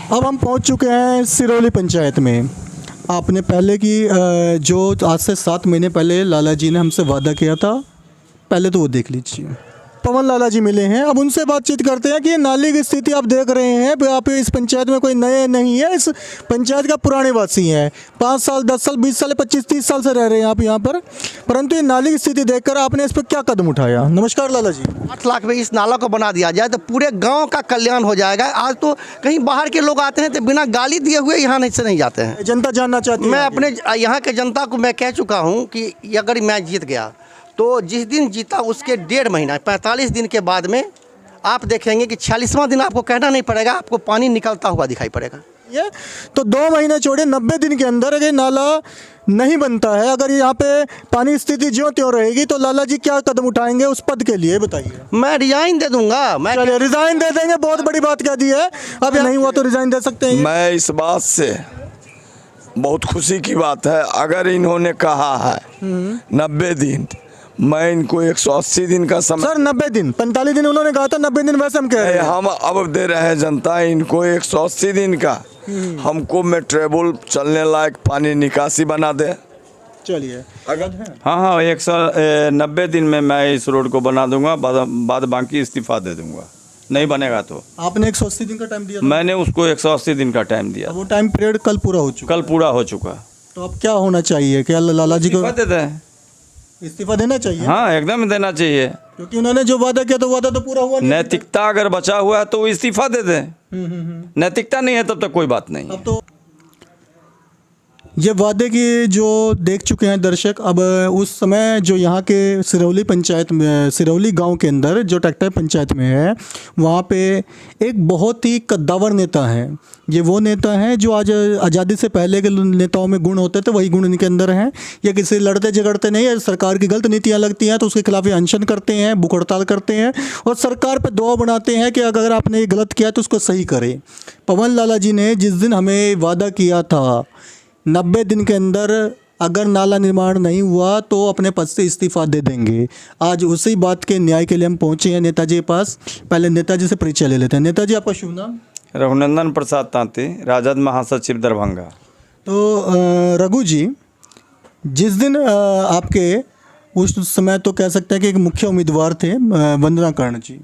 अब हम पहुंच चुके हैं सिरौली पंचायत में। आपने पहले की जो आज से 7 महीने पहले लाला जी ने हमसे वादा किया था, पहले तो वो देख लीजिए। पवन लाला जी मिले हैं, अब उनसे बातचीत करते हैं कि ये नाली की स्थिति आप देख रहे हैं। आप इस पंचायत में कोई नए नहीं है, इस पंचायत का पुराने वासी हैं। 5 साल 10 साल 20 साल 25 30 साल से रह रहे हैं आप यहाँ पर, परंतु ये नाली की स्थिति देखकर आपने इस पर क्या कदम उठाया? नमस्कार लाला जी। 8 लाख में इस नाला को बना दिया जाए तो पूरे गांव का कल्याण हो जाएगा। आज तो कहीं बाहर के लोग आते हैं तो बिना गाली दिए हुए यहाँ से नहीं जाते हैं। जनता जानना चाहती है। मैं अपने यहाँ के जनता को मैं कह चुका हूँ कि अगर मैं जीत गया तो जिस दिन जीता उसके 1.5 महीना 45 दिन के बाद में आप देखेंगे कि 46वां दिन आपको कहना नहीं पड़ेगा, आपको पानी निकलता हुआ दिखाई पड़ेगा। ये तो 2 महीने छोड़े 90 दिन के अंदर अगर नाला नहीं बनता है, अगर यहाँ पे पानी स्थिति ज्यों त्यों रहेगी तो लाला जी क्या कदम उठाएंगे उस पद के लिए बताइए? मैं रिजाइन दे दूंगा। चलिए रिजाइन दे देंगे, बहुत बड़ी बात कह दी है। अब नहीं हुआ तो रिजाइन दे सकते हैं। मैं इस बात से बहुत खुशी की बात है, अगर इन्होंने कहा है 90 दिन, मैं इनको 180 दिन का समय। सर 90 दिन 45 दिन उन्होंने कहा था, 90 दिन वैसे हम कह रहे हैं। हम अब दे रहे हैं जनता इनको 180 दिन का। हमको मेट्रोबुल चलने लायक पानी निकासी बना दे। चलिए अगर हाँ 190 दिन में मैं इस रोड को बना दूंगा, बाद बाकी इस्तीफा दे दूंगा। नहीं बनेगा तो आपने 180 दिन का टाइम दिया था? मैंने उसको 180 दिन का टाइम दिया। वो टाइम पीरियड कल पूरा हो चुका। कल पूरा हो चुका। तो अब क्या होना चाहिए? क्या लाला जी को इस्तीफा दे दें? इस्तीफा देना चाहिए? हाँ एकदम देना चाहिए, क्योंकि उन्होंने जो वादा किया तो वादा तो पूरा हुआ नहीं। नैतिकता अगर बचा हुआ है तो वो इस्तीफा दे दें। नैतिकता नहीं है तब तक कोई बात नहीं। अब तो ये वादे की जो देख चुके हैं दर्शक, अब उस समय जो यहाँ के सिरौली पंचायत में, सिरौली गांव के अंदर जो ट्रैक्टर पंचायत में है, वहाँ पे एक बहुत ही कद्दावर नेता है। ये वो नेता हैं जो आज आज़ादी से पहले के नेताओं में गुण होते थे, वही गुण इनके अंदर हैं। ये किसी लड़ते झगड़ते नहीं है, सरकार की गलत नीतियाँ लगती हैं तो उसके खिलाफ ये अनशन करते हैं, भूख हड़ताल करते हैं और सरकार पर दबाव बनाते हैं कि अगर आपने ये गलत किया तो उसको सही करें। पवन लाला जी ने जिस दिन हमें वादा किया था 90 दिन के अंदर अगर नाला निर्माण नहीं हुआ तो अपने पद से इस्तीफा दे देंगे, आज उसी बात के न्याय के लिए हम पहुंचे हैं नेताजी के पास। पहले नेताजी से परिचय ले लेते हैं। नेताजी आपका शुभ नाम? रघुनंदन प्रसाद तांती, राजद महासचिव दरभंगा। तो रघु जी, जिस दिन आपके उस समय तो कह सकते हैं कि एक मुख्य उम्मीदवार थे वंदना कर्ण जी,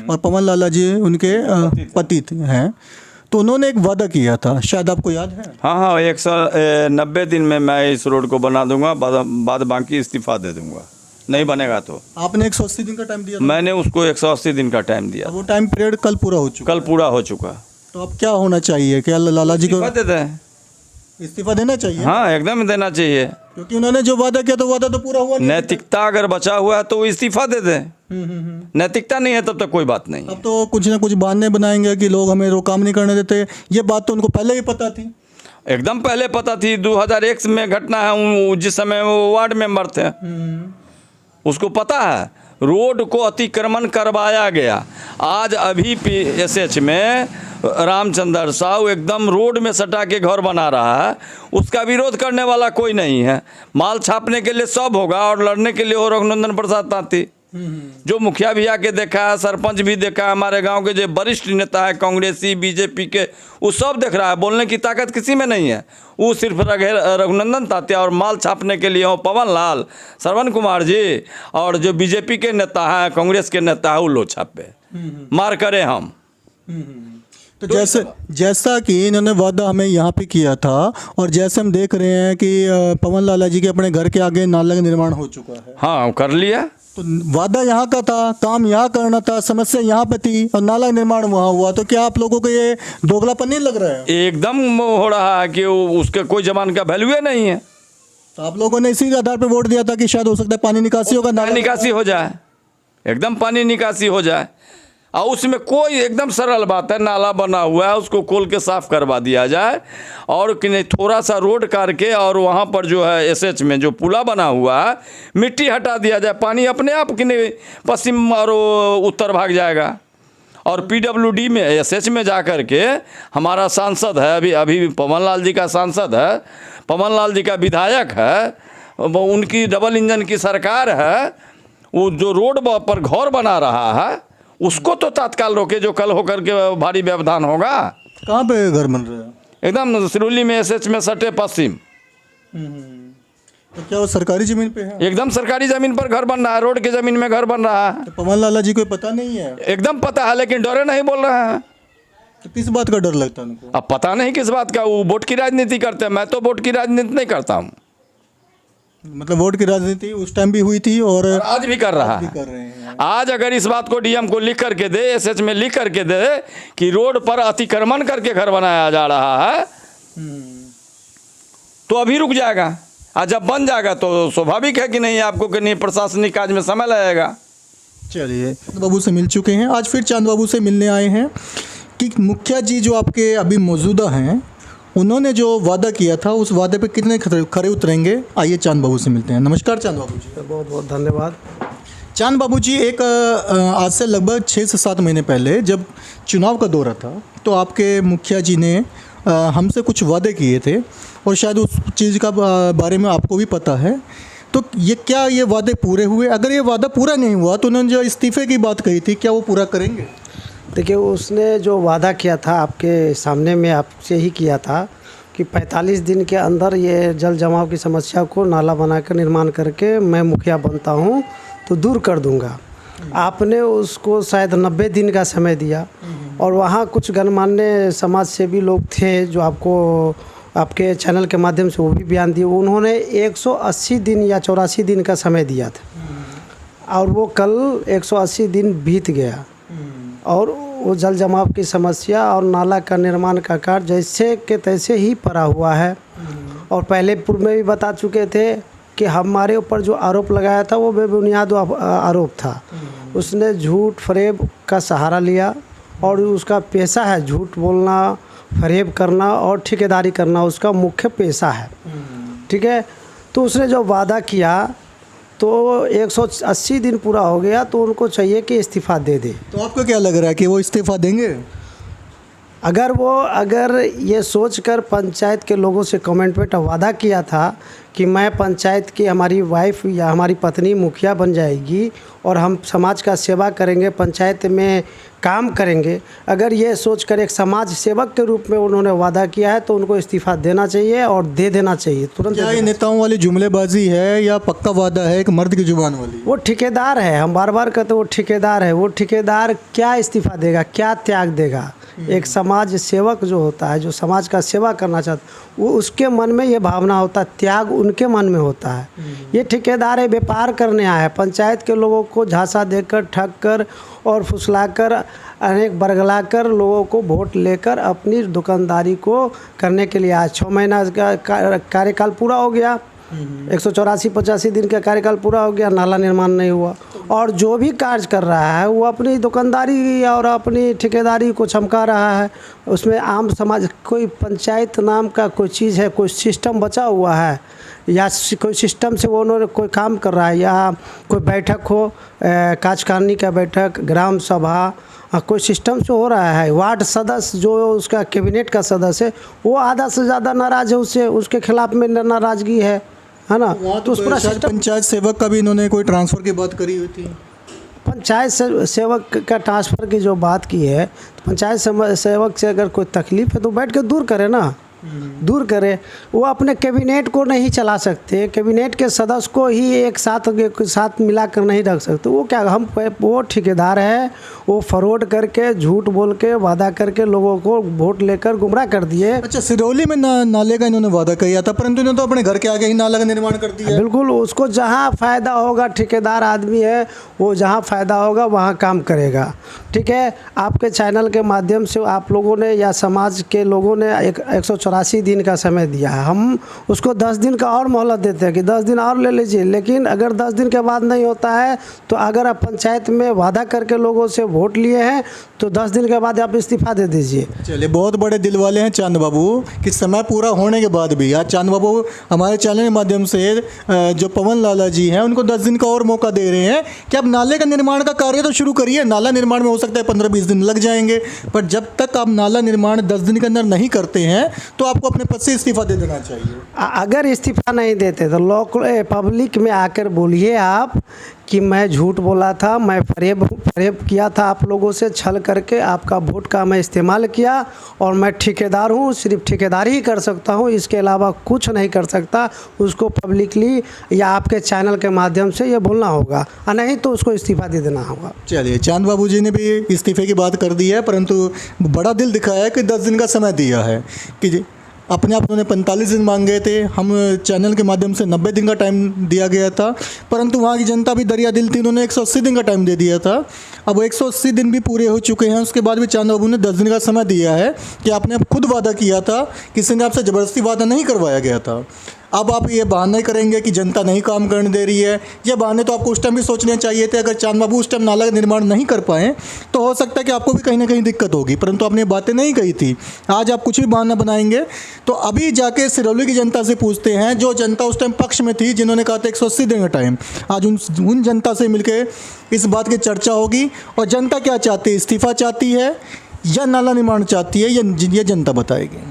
और पवन लाला जी उनके पति हैं, तो उन्होंने एक वादा किया था, शायद आपको याद है? हाँ 190 दिन में मैं इस रोड को बना दूंगा, बाद बाकी इस्तीफा दे दूंगा। नहीं बनेगा तो आपने 180 दिन का टाइम दिया था? मैंने उसको 180 दिन का टाइम दिया। वो टाइम पीरियड कल पूरा हो चुका। कल पूरा हो चुका। तो अब क्या होना चाहिए? क्या लाला जी को दे दें? इस्तीफा देना चाहिए? हाँ एकदम देना चाहिए, क्योंकि उन्होंने जो वादा किया तो वादा तो पूरा हुआ नहीं। नैतिकता अगर बचा हुआ है तो इस्तीफा दे दें। नैतिकता नहीं है तब तक कोई बात नहीं। अब तो कुछ ना कुछ बहाने बनाएंगे कि लोग हमें काम नहीं करने देते, ये बात तो उनको पहले ही पता थी। एकदम पहले पता थी, 2001 में घटना है, जिस समय वो वार्ड मेंबर थे, उसको पता है। रोड को अतिक्रमण करवाया गया। आज अभी PSH में रामचंद्र साहू एकदम रोड में सटा के घर बना रहा है, उसका विरोध करने वाला कोई नहीं है। माल छापने के लिए सब होगा और लड़ने के लिए हो रघुनंदन प्रसाद तांती, जो मुखिया भी आके देखा है, सरपंच भी देखा है, हमारे गांव के जो वरिष्ठ नेता है कांग्रेसी बीजेपी के, वो सब देख रहा है। बोलने की ताकत किसी में नहीं है, वो सिर्फ रघुनंदन तात्या और माल छापने के लिए हो पवन लाल, श्रवण कुमार जी और जो बीजेपी के नेता हैं, कांग्रेस के नेता है, वो लो छापे मार करे हम। तो जैसा कि इन्होंने वादा हमें यहाँ पे किया था और जैसे हम देख रहे हैं कि पवन लाला जी के अपने घर के आगे नाला का निर्माण हो चुका है। हाँ कर लिया। तो वादा यहाँ का था, काम यहाँ करना था, समस्या यहाँ पे थी और नाला निर्माण वहाँ हुआ, तो क्या आप लोगों को ये दोगलापन नहीं लग रहा है? एकदम हो रहा है कि उसके कोई जमान का वैल्यू नहीं है। तो आप लोगों ने इसी आधार पर वोट दिया था कि शायद हो सकता है पानी निकासी होगा, नाला निकासी हो जाए, एकदम पानी निकासी हो जाए। और उसमें कोई एकदम सरल बात है, नाला बना हुआ है उसको खोल के साफ़ करवा दिया जाए और कि नहीं थोड़ा सा रोड करके और वहाँ पर जो है SH में जो पुला बना हुआ है मिट्टी हटा दिया जाए, पानी अपने आप कि नहीं पश्चिम और उत्तर भाग जाएगा। और PWD में SH में जा कर के हमारा सांसद है, अभी पवन लाल जी का सांसद है, पवन लाल जी का विधायक है, उनकी डबल इंजन की सरकार है, वो जो रोड पर घर बना रहा है उसको तो तत्काल रोके, जो कल होकर के भारी व्यवधान होगा। कहाँ पे घर बन रहा है? एकदम सिरौली में एसएच में सटे पश्चिम। तो क्या वो सरकारी ज़मीन पे है? एकदम सरकारी ज़मीन पर घर बन रहा है, रोड की ज़मीन में घर बन रहा है। तो पवन लाला जी को पता नहीं है? एकदम पता है, लेकिन डरे नहीं बोल रहे हैं। तो किस बात का डर लगता है उनको? अब पता नहीं किस बात का, वो वोट की राजनीति करते हैं। मैं तो वोट की राजनीति नहीं करता हूँ। मतलब वोट की राजनीति उस टाइम भी हुई थी और और आज भी कर रहा भी है। कर रहे हैं। आज अगर इस बात को डीएम को लिख करके दे, एसएच में लिख करके दे कि रोड पर अतिक्रमण करके घर बनाया जा रहा है, तो अभी रुक जाएगा। और जब बन जाएगा तो स्वाभाविक है कि नहीं, आपको कि नहीं प्रशासनिक काज में समय लगेगा। चलिए, बाबू से मिल चुके हैं, आज फिर चांद बाबू से मिलने आए हैं कि मुखिया जी जो आपके अभी मौजूदा हैं, उन्होंने जो वादा किया था उस वादे पे कितने खरे उतरेंगे। आइए चांद बाबू से मिलते हैं। नमस्कार चांद बाबू जी। बहुत बहुत धन्यवाद। चांद बाबू जी, एक आज से लगभग 6 से 7 महीने पहले जब चुनाव का दौरा था तो आपके मुखिया जी ने हमसे कुछ वादे किए थे और शायद उस चीज़ का बारे में आपको भी पता है। तो ये वादे पूरे हुए? अगर ये वादा पूरा नहीं हुआ तो उन्होंने जो इस्तीफे की बात कही थी, क्या वो पूरा करेंगे? देखिए, उसने जो वादा किया था आपके सामने में आपसे ही किया था कि 45 दिन के अंदर ये जल जमाव की समस्या को नाला बनाकर निर्माण करके मैं मुखिया बनता हूँ तो दूर कर दूंगा। आपने उसको शायद 90 दिन का समय दिया और वहाँ कुछ गणमान्य समाज सेवी लोग थे जो आपको आपके चैनल के माध्यम से वो भी बयान दिए। उन्होंने 180 दिन या 84 दिन का समय दिया था और वो कल 180 दिन बीत गया और वो जल जमाव की समस्या और नाला का निर्माण का कार्य जैसे के तैसे ही पड़ा हुआ है। और पहले पूर्व में भी बता चुके थे कि हमारे ऊपर जो आरोप लगाया था वो बेबुनियाद आरोप था। उसने झूठ फरेब का सहारा लिया और उसका पेशा है झूठ बोलना, फरेब करना और ठेकेदारी करना, उसका मुख्य पेशा है। ठीक है, तो उसने जो वादा किया तो 180 दिन पूरा हो गया तो उनको चाहिए कि इस्तीफ़ा दे दे। तो आपको क्या लग रहा है कि वो इस्तीफ़ा देंगे? अगर ये सोचकर पंचायत के लोगों से कमेंट पे वादा किया था कि मैं पंचायत की हमारी वाइफ या हमारी पत्नी मुखिया बन जाएगी और हम समाज का सेवा करेंगे, पंचायत में काम करेंगे, अगर ये सोचकर एक समाज सेवक के रूप में उन्होंने वादा किया है तो उनको इस्तीफ़ा देना चाहिए और दे देना चाहिए तुरंत। क्या ये नेताओं वाली जुमलेबाजी है या पक्का वादा है एक मर्द की जुबान वाली? वो ठेकेदार है, हम बार बार कहते वो ठेकेदार है। वो ठेकेदार क्या इस्तीफ़ा देगा, क्या त्याग देगा? एक समाज सेवक जो होता है, जो समाज का सेवा करना चाहता है, वो उसके मन में ये भावना होता है, त्याग उनके मन में होता है। ये ठेकेदार है, व्यापार करने आया है, पंचायत के लोगों को झांसा देकर, ठग कर और फुसलाकर, अनेक बरगला कर लोगों को वोट लेकर अपनी दुकानदारी को करने के लिए आज 6 महीना का कार्यकाल पूरा हो गया, 184-85 दिन का कार्यकाल पूरा हो गया, नाला निर्माण नहीं हुआ। और जो भी कार्य कर रहा है वो अपनी दुकानदारी और अपनी ठेकेदारी को चमका रहा है। उसमें आम समाज, कोई पंचायत नाम का कोई चीज़ है, कोई सिस्टम बचा हुआ है या कोई सिस्टम से वो उन्होंने कोई काम कर रहा है, या कोई बैठक हो, कार्यकारिणी का बैठक, ग्राम सभा, कोई सिस्टम से हो रहा है। वार्ड सदस्य जो उसका कैबिनेट का सदस्य है वो आधा से ज़्यादा नाराज़ है, उससे उसके खिलाफ में नाराज़गी है ना। तो उस पर शायद पंचायत सेवक का भी इन्होंने कोई ट्रांसफ़र की बात करी हुई थी। पंचायत सेवक का ट्रांसफ़र की जो बात की है, तो पंचायत सेवक से अगर कोई तकलीफ़ है तो बैठ के दूर करे ना, दूर करे। वो अपने कैबिनेट को नहीं चला सकते, कैबिनेट के सदस्य को ही एक साथ मिलाकर नहीं रख सकते। वो क्या, वो ठेकेदार है, वो फ्रॉड करके, झूठ बोल के, वादा करके लोगों को वोट लेकर गुमराह कर दिए। अच्छा, सिरौली में नाले का इन्होंने वादा किया था, परंतु इन्होंने तो अपने घर के आगे ही नाला का निर्माण कर दिया। बिल्कुल, उसको जहाँ फ़ायदा होगा, ठेकेदार आदमी है वो, जहाँ फ़ायदा होगा वहाँ काम करेगा। ठीक है, आपके चैनल के माध्यम से आप लोगों ने या समाज के लोगों ने 184 दिन का समय दिया है। हम उसको 10 दिन का और मोहलत देते हैं कि 10 दिन और ले लीजिए, लेकिन अगर 10 दिन के बाद नहीं होता है तो अगर आप पंचायत में वादा करके लोगों से वोट लिए हैं तो 10 दिन के बाद आप इस्तीफ़ा दे दीजिए। चलिए, बहुत बड़े दिल वाले हैं चांद बाबू कि समय पूरा होने के बाद भी आज चांद बाबू हमारे चैनल के माध्यम से जो पवन लाला जी हैं उनको 10 दिन का और मौका दे रहे हैं कि अब नाले का निर्माण का कार्य तो शुरू करिए। नाला निर्माण में हो सकता है 15-20 दिन लग जाएंगे, पर जब तक आप नाला निर्माण 10 दिन के अंदर नहीं करते हैं तो आपको अपने पद से इस्तीफा दे देना चाहिए। अगर इस्तीफ़ा नहीं देते तो लोग पब्लिक में आकर बोलिए आप कि मैं झूठ बोला था, मैं फरेब किया था आप लोगों से, छल करके आपका वोट का मैं इस्तेमाल किया और मैं ठेकेदार हूँ, सिर्फ ठेकेदारी ही कर सकता हूँ, इसके अलावा कुछ नहीं कर सकता। उसको पब्लिकली या आपके चैनल के माध्यम से ये बोलना होगा, और नहीं तो उसको इस्तीफा दे देना होगा। चलिए, चांद बाबू जी ने भी इस्तीफे की बात कर दी है, परंतु बड़ा दिल दिखाया है कि 10 दिन का समय दिया है कि अपने आप उन्होंने 45 दिन मांगे थे, हम चैनल के माध्यम से 90 दिन का टाइम दिया गया था, परंतु वहाँ की जनता भी दरिया दिल थी, उन्होंने 180 दिन का टाइम दे दिया था। अब 180 दिन भी पूरे हो चुके हैं, उसके बाद भी चांद बाबू ने 10 दिन का समय दिया है कि आपने अब खुद वादा किया था, किसी ने आपसे ज़बरदस्ती वादा नहीं करवाया गया था। अब आप ये बहाने करेंगे कि जनता नहीं काम करने दे रही है, ये बहाने तो आपको उस टाइम भी सोचने चाहिए थे। अगर चांद बाबू उस टाइम नाला का निर्माण नहीं कर पाए तो हो सकता है कि आपको भी कहीं ना कहीं दिक्कत होगी, परंतु आपने ये बातें नहीं कही थी। आज आप कुछ भी बहाना बनाएंगे तो अभी जाके सिरौली की जनता से पूछते हैं, जो जनता उस टाइम पक्ष में थी, जिन्होंने कहा था 180 दिन का टाइम, आज उन जनता से मिलके इस बात की चर्चा होगी। और जनता क्या चाहती है, इस्तीफा चाहती है या नाला निर्माण चाहती है, ये जनता बताएगी।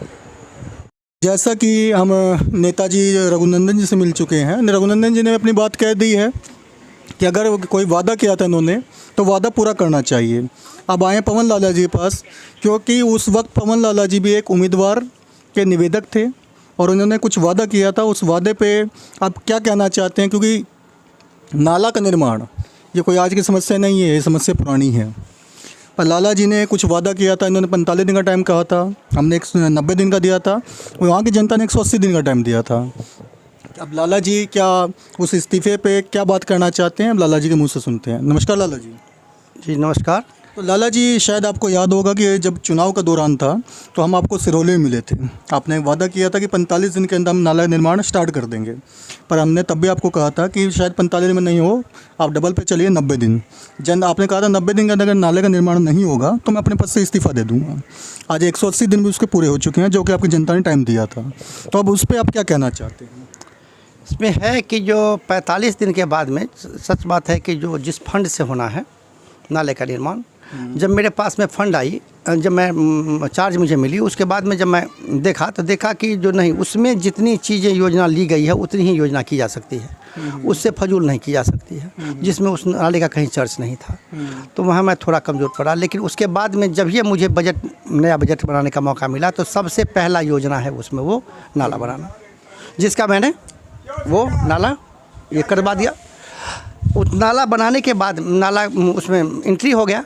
जैसा कि हम नेताजी रघुनंदन जी से मिल चुके हैं, रघुनंदन जी ने अपनी बात कह दी है कि अगर कोई वादा किया था इन्होंने तो वादा पूरा करना चाहिए। अब आए पवन लाला जी के पास, क्योंकि उस वक्त पवन लाला जी भी एक उम्मीदवार के निवेदक थे और उन्होंने कुछ वादा किया था। उस वादे पे आप क्या कहना चाहते हैं, क्योंकि नाला का निर्माण ये कोई आज की समस्या नहीं है, ये समस्या पुरानी है। पर लाला जी ने कुछ वादा किया था, इन्होंने 45 दिन का टाइम कहा था, हमने 90 दिन का दिया था, वहाँ की जनता ने 180 दिन का टाइम दिया था। अब लाला जी क्या उस इस्तीफे पे क्या बात करना चाहते हैं, अब लाला जी के मुंह से सुनते हैं। नमस्कार लाला जी। जी नमस्कार। तो लाला जी, शायद आपको याद होगा कि जब चुनाव का दौरान था तो हम आपको सिरौली में मिले थे। आपने वादा किया था कि 45 दिन के अंदर हम नाला निर्माण स्टार्ट कर देंगे, पर हमने तब भी आपको कहा था कि शायद 45 दिन में नहीं हो, आप डबल पे चलिए 90 दिन। आपने कहा था 90 दिन के अंदर अगर नाले का निर्माण नहीं होगा तो मैं अपने पद से इस्तीफा दे दूँगा। आज 180 दिन भी उसके पूरे हो चुके हैं, जो कि आपकी जनता ने टाइम दिया था, तो अब उस पर आप क्या कहना चाहते हैं? इसमें है कि जो 45 दिन के बाद में, सच बात है कि जो जिस फंड से होना है नाले का निर्माण, जब मेरे पास में फंड आई, जब मैं चार्ज मुझे मिली, उसके बाद में जब मैं देखा तो देखा कि जो नहीं, उसमें जितनी चीज़ें योजना ली गई है उतनी ही योजना की जा सकती है, उससे फजूल नहीं की जा सकती है, जिसमें उस नाले का कहीं चर्च नहीं था। तो वहाँ मैं थोड़ा कमज़ोर पड़ा। लेकिन उसके बाद में जब ये मुझे नया बजट बनाने का मौका मिला तो सबसे पहला योजना है उसमें वो नाला बनाना, जिसका मैंने वो नाला ये करवा दिया। उस नाला बनाने के बाद नाला उसमें एंट्री हो गया।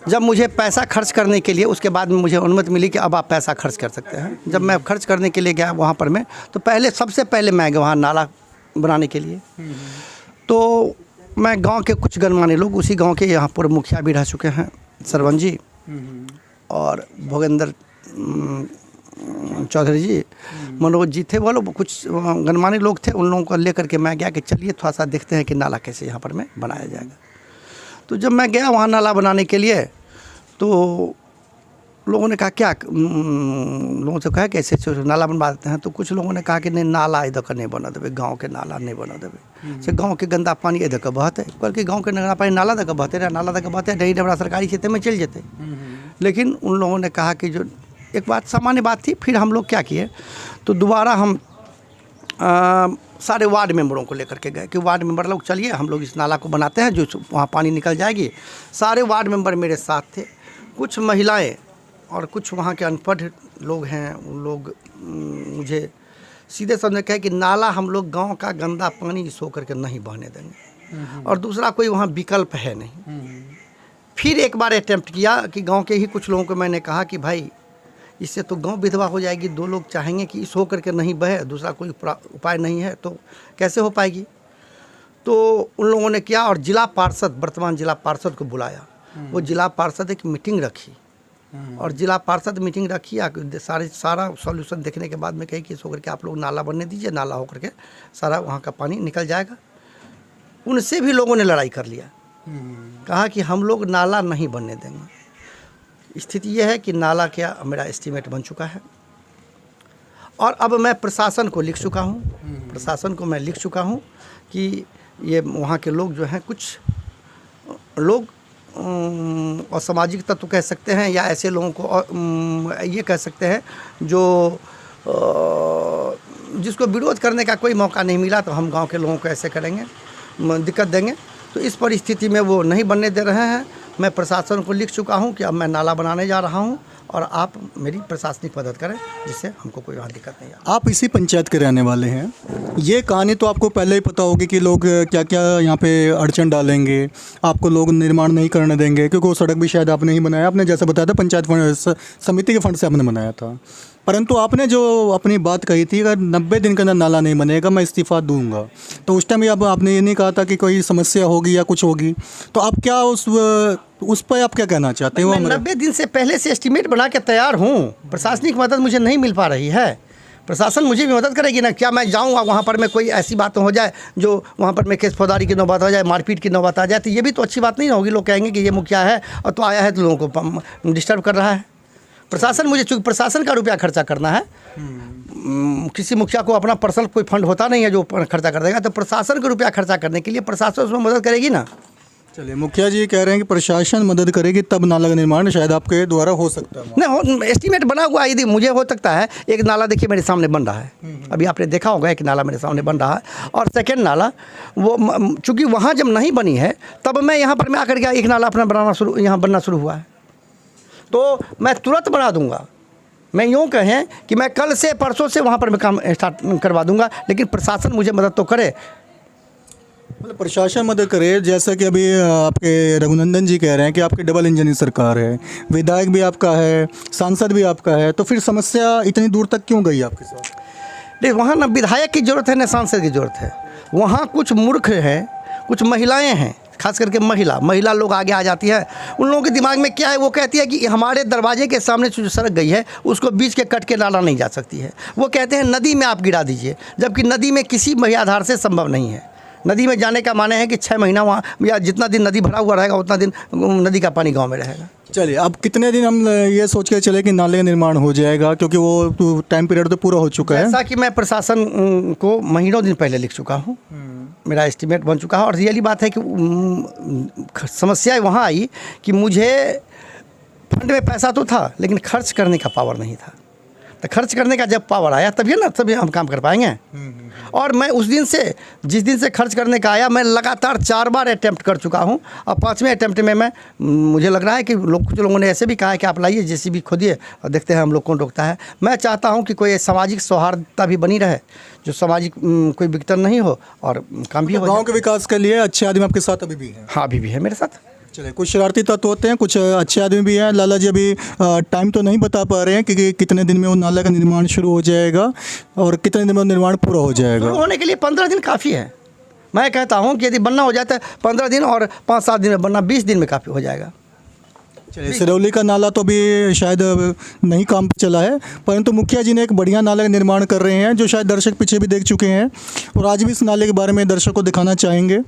जब मुझे पैसा खर्च करने के लिए, उसके बाद में मुझे अनुमति मिली कि अब आप पैसा खर्च कर सकते हैं। जब मैं खर्च करने के लिए गया वहाँ पर मैं, तो सबसे पहले मैं गया वहाँ नाला बनाने के लिए। तो मैं गांव के कुछ गणमान्य लोग, उसी गांव के यहाँ पूर्व मुखिया भी रह चुके हैं, सरवन जी और भोगेंद्र चौधरी जी, मनोज जी थे, वो लोग कुछ गणमान्य लोग थे, उन लोगों को लेकर के मैं गया कि चलिए थोड़ा सा देखते हैं कि नाला कैसे यहाँ पर में बनाया जाएगा। तो जब मैं गया वहाँ नाला बनाने के लिए तो लोगों ने कहा क्या, लोगों से कहा कैसे नाला बनवा देते हैं। तो कुछ लोगों ने कहा कि नहीं, नाला इधर का नहीं बना देवे, गाँव के नाला नहीं बना देवे, से गाँव के गंदा पानी इधर का बहते, बल्कि गाँव के गंदा पानी नाला तक बहते रहे, नाला तक बहते नहीं डबरा सरकारी क्षेत्र में चल जाते। लेकिन उन लोगों ने कहा कि जो एक बात सामान्य बात थी। फिर हम लोग क्या किए, तो दोबारा हम सारे वार्ड मेंबरों को लेकर के गए कि वार्ड मेंबर लोग चलिए हम लोग इस नाला को बनाते हैं, जो वहाँ पानी निकल जाएगी। सारे वार्ड मेंबर मेरे साथ थे, कुछ महिलाएं और कुछ वहाँ के अनपढ़ लोग हैं। उन लोग मुझे सीधे सामने कहे कि नाला हम लोग गांव का गंदा पानी इस होकर के नहीं बहने देंगे, और दूसरा कोई वहाँ विकल्प है नहीं। फिर एक बार अटेम्प्ट किया कि गाँव के ही कुछ लोगों को मैंने कहा कि भाई इससे तो गांव विधवा हो जाएगी, दो लोग चाहेंगे कि इस होकर के नहीं बहे, दूसरा कोई उपाय नहीं है, तो कैसे हो पाएगी। तो उन लोगों ने किया और जिला पार्षद, वर्तमान जिला पार्षद को बुलाया। वो जिला पार्षद एक मीटिंग रखी और जिला पार्षद मीटिंग रखी, सारा सॉल्यूशन देखने के बाद में कही कि इस होकर के आप लोग नाला बनने दीजिए, नाला होकर के सारा वहाँ का पानी निकल जाएगा। उनसे भी लोगों ने लड़ाई कर लिया, कहा कि हम लोग नाला नहीं बनने देंगे। स्थिति यह है कि नाला क्या मेरा एस्टीमेट बन चुका है और अब मैं प्रशासन को लिख चुका हूँ, प्रशासन को मैं लिख चुका हूँ कि ये वहाँ के लोग जो हैं, कुछ लोग असामाजिक तत्व कह सकते हैं या ऐसे लोगों को ये कह सकते हैं जो जिसको विरोध करने का कोई मौका नहीं मिला, तो हम गांव के लोगों को ऐसे करेंगे, दिक्कत देंगे। तो इस परिस्थिति में वो नहीं बनने दे रहे हैं। मैं प्रशासन को लिख चुका हूँ कि अब मैं नाला बनाने जा रहा हूँ और आप मेरी प्रशासनिक मदद करें, जिससे हमको कोई वहाँ दिक्कत नहीं आए। आप इसी पंचायत के रहने वाले हैं, ये कहानी तो आपको पहले ही पता होगी कि लोग क्या क्या यहाँ पे अड़चन डालेंगे, आपको लोग निर्माण नहीं करने देंगे, क्योंकि वो सड़क भी शायद आपने ही बनाया, आपने जैसा बताया था पंचायत समिति के फंड से आपने बनाया था। परंतु आपने जो अपनी बात कही थी, अगर 90 दिन के अंदर नाला नहीं बनेगा मैं इस्तीफ़ा दूंगा, तो उस टाइम अब आपने ये नहीं कहा था कि कोई समस्या होगी या कुछ होगी, तो आप क्या उस पर आप क्या कहना चाहते हो? मैं 90 दिन से पहले से एस्टीमेट बना के तैयार हूँ। प्रशासनिक मदद मुझे नहीं मिल पा रही है। प्रशासन मुझे भी मदद करेगी ना? क्या मैं जाऊँ वहाँ पर मैं कोई ऐसी बात हो जाए जो वहाँ पर मैं केस फौजदारी की नौबत हो जाए, मारपीट की नौबत आ जाए, तो ये भी तो अच्छी बात नहीं होगी। लोग कहेंगे कि ये मुखिया है और तो आया है तो लोगों को डिस्टर्ब कर रहा है। प्रशासन, मुझे चूँकि प्रशासन का रुपया खर्चा करना है, किसी मुखिया को अपना पर्सनल कोई फंड होता नहीं है जो खर्चा कर देगा, तो प्रशासन का रुपया खर्चा करने के लिए प्रशासन उसमें मदद करेगी ना। चलिए, मुखिया जी कह रहे हैं कि प्रशासन मदद करेगी तब नाला का निर्माण शायद आपके द्वारा हो सकता है। नहीं, एस्टीमेट बना हुआ है, यदि मुझे हो सकता है। एक नाला देखिए मेरे सामने बन रहा है, अभी आपने देखा होगा एक नाला मेरे सामने बन रहा है, और सेकेंड नाला वो चूँकि वहाँ जब नहीं बनी है तब मैं यहाँ पर मैं आकर के एक नाला अपना यहाँ बनना शुरू हुआ है, तो मैं तुरंत बना दूंगा। मैं यूँ कहें कि मैं कल से परसों से वहाँ पर मैं काम स्टार्ट करवा दूंगा, लेकिन प्रशासन मुझे मदद तो करे। मतलब प्रशासन मदद करे, जैसा कि अभी आपके रघुनंदन जी कह रहे हैं कि आपकी डबल इंजन सरकार है, विधायक भी आपका है, सांसद भी आपका है, तो फिर समस्या इतनी दूर तक क्यों गई आपके साथ? देखिए, वहाँ ना विधायक की ज़रूरत है, ना सांसद की ज़रूरत है। वहाँ कुछ मूर्ख हैं, कुछ महिलाएं हैं, खास करके महिला लोग आगे आ जाती है। उन लोगों के दिमाग में क्या है, वो कहती है कि हमारे दरवाजे के सामने जो सड़क गई है उसको बीच के कट के नाला नहीं जा सकती है। वो कहते हैं नदी में आप गिरा दीजिए, जबकि नदी में किसी भी आधार से संभव नहीं है। नदी में जाने का माने है कि 6 महीना वहाँ या जितना दिन नदी भरा हुआ रहेगा उतना दिन नदी का पानी गाँव में रहेगा। चलिए, अब कितने दिन हम ये सोच के चले कि नाले का निर्माण हो जाएगा, क्योंकि वो टाइम पीरियड तो पूरा हो चुका है? ऐसा कि मैं प्रशासन को महीनों दिन पहले लिख चुका हूँ, मेरा एस्टीमेट बन चुका है। और रियली बात है कि समस्या वहाँ आई कि मुझे फंड में पैसा तो था, लेकिन खर्च करने का पावर नहीं था। तो खर्च करने का जब पावर आया तभी हम काम कर पाएंगे। और मैं उस दिन से, जिस दिन से खर्च करने का आया, मैं लगातार 4 बार अटैम्प्ट कर चुका हूँ। और 5वें अटैम्प्ट में मुझे लग रहा है कि कुछ लोगों ने ऐसे भी कहा है कि आप लाइए जेसीबी खोदिए और देखते हैं हम लोग कौन रोकता है। मैं चाहता हूँ कि कोई सामाजिक सौहार्दता भी बनी रहे, जो सामाजिक कोई विघटन नहीं हो और काम भी हो। गाँव के विकास के लिए अच्छे आदमी आपके साथ अभी भी हैं? हाँ, अभी भी है मेरे साथ। चलिए, कुछ शरारती तत्व होते हैं, कुछ अच्छे आदमी भी हैं। लाला जी अभी टाइम तो नहीं बता पा रहे हैं कि कितने दिन में वो नाला का निर्माण शुरू हो जाएगा और कितने दिन में वो निर्माण पूरा हो जाएगा। शुरू होने के लिए 15 दिन काफ़ी है। मैं कहता हूँ कि यदि बनना हो जाता है 15 दिन, और 5-7 दिन में बनना 20 दिन में काफ़ी हो जाएगा। चलिए, सिरौली का नाला तो अभी शायद नहीं काम चला है, परंतु मुखिया जी ने एक बढ़िया नाला का निर्माण कर रहे हैं, जो शायद दर्शक पीछे भी देख चुके हैं और आज भी इस नाले के बारे में दर्शक को दिखाना चाहेंगे।